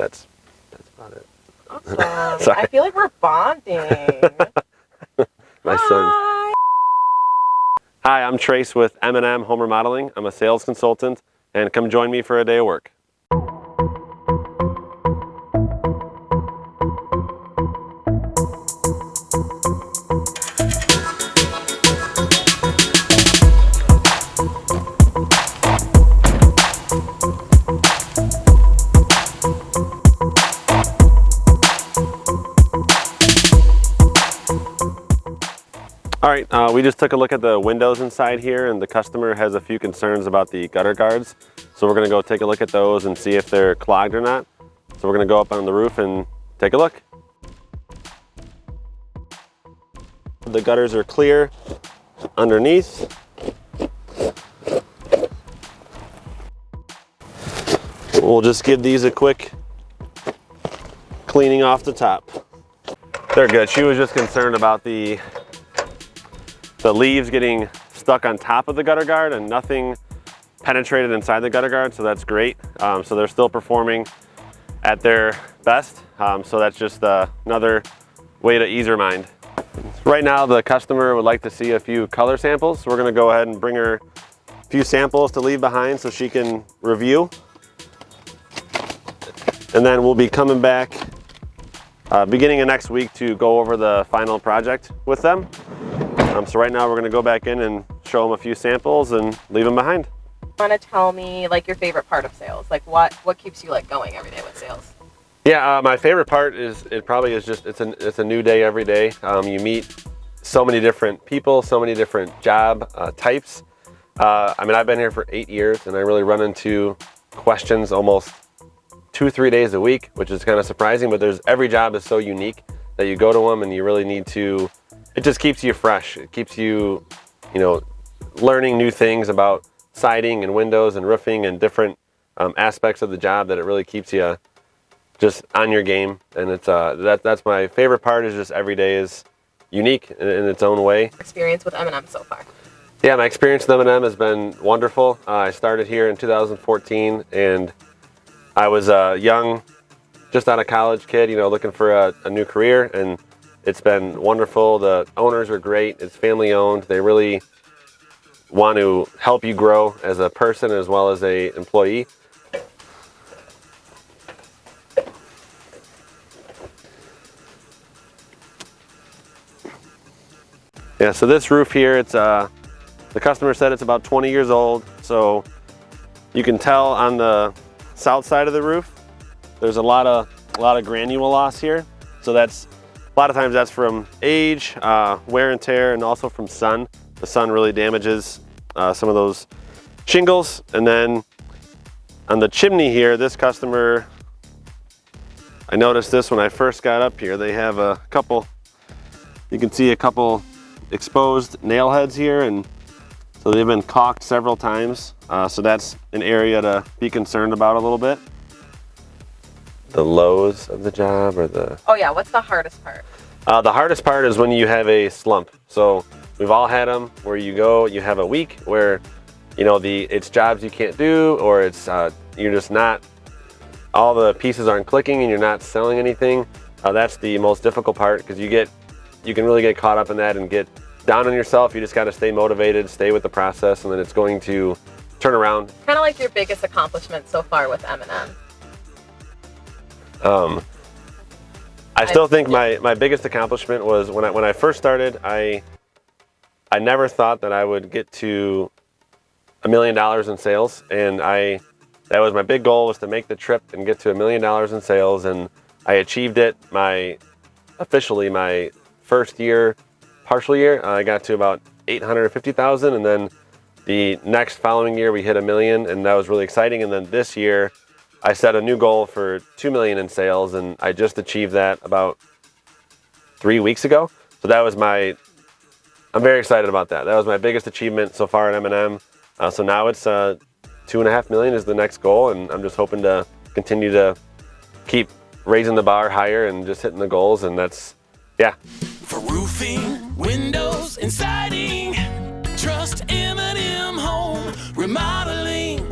that's about it. Awesome. Sorry. I feel like we're bonding. My son. Hi, I'm Trace with M&M Home Remodeling. I'm a sales consultant, and come join me for a day of work. All right, we just took a look at the windows inside here, and the customer has a few concerns about the gutter guards. So we're gonna go take a look at those and see if they're clogged or not. So we're gonna go up on the roof and take a look. The gutters are clear underneath. We'll just give these a quick cleaning off the top. They're good. She was just concerned about the leaves getting stuck on top of the gutter guard and nothing penetrated inside the gutter guard, so that's great. So they're still performing at their best. So that's just another way to ease her mind. Right now the customer would like to see a few color samples, so we're gonna go ahead and bring her a few samples to leave behind so she can review. And then we'll be coming back beginning of next week to go over the final project with them. So right now we're going to go back in and show them a few samples and leave them behind. Want to tell me like your favorite part of sales? Like what keeps you like going every day with sales? Yeah, my favorite part is it's a new day every day. You meet so many different people, so many different job types. I mean, I've been here for 8 years and I really run into questions almost 2-3 days a week, which is kind of surprising, but every job is so unique that you go to them and you really need to, it just keeps you fresh. It keeps you, learning new things about siding and windows and roofing and different aspects of the job, that it really keeps you just on your game. And it's that's my favorite part, is just every day is unique in its own way. Experience with M&M so far? Yeah, my experience with M&M has been wonderful. I started here in 2014 and I was a young, just out of college kid, looking for a new career, and it's been wonderful. The owners are great. It's family owned. They really want to help you grow as a person as well as an employee. Yeah, so this roof here, it's the customer said it's about 20 years old. So you can tell on the south side of the roof, there's a lot of granule loss here. So that's a lot of times that's from age, wear and tear, and also from sun. The sun really damages some of those shingles. And then on the chimney here, this customer, I noticed this when I first got up here. They have a couple, you can see a couple exposed nail heads here, and so they've been caulked several times. So that's an area to be concerned about a little bit. The lows of the job, or the... Oh yeah, what's the hardest part? The hardest part is when you have a slump. So we've all had them where you have a week where, it's jobs you can't do, or it's, you're just not, all the pieces aren't clicking and you're not selling anything. That's the most difficult part, because you can really get caught up in that and get down on yourself. You just got to stay motivated, stay with the process, and then it's going to turn around. Kind of like your biggest accomplishment so far with M&M. I still think my biggest accomplishment was when I first started. I never thought that I would get to $1 million in sales, and that was my big goal, was to make the trip and get to $1 million in sales, and I achieved it. Officially my first year, partial year, I got to about 850,000, and then the next following year we hit $1 million, and that was really exciting. And then this year I set a new goal for $2 million in sales, and I just achieved that about 3 weeks ago. So that was I'm very excited about that. That was my biggest achievement so far at M&M. So now it's $2.5 million is the next goal, and I'm just hoping to continue to keep raising the bar higher and just hitting the goals, and that's, yeah. For roofing, windows, and siding, trust M&M Home Remodeling.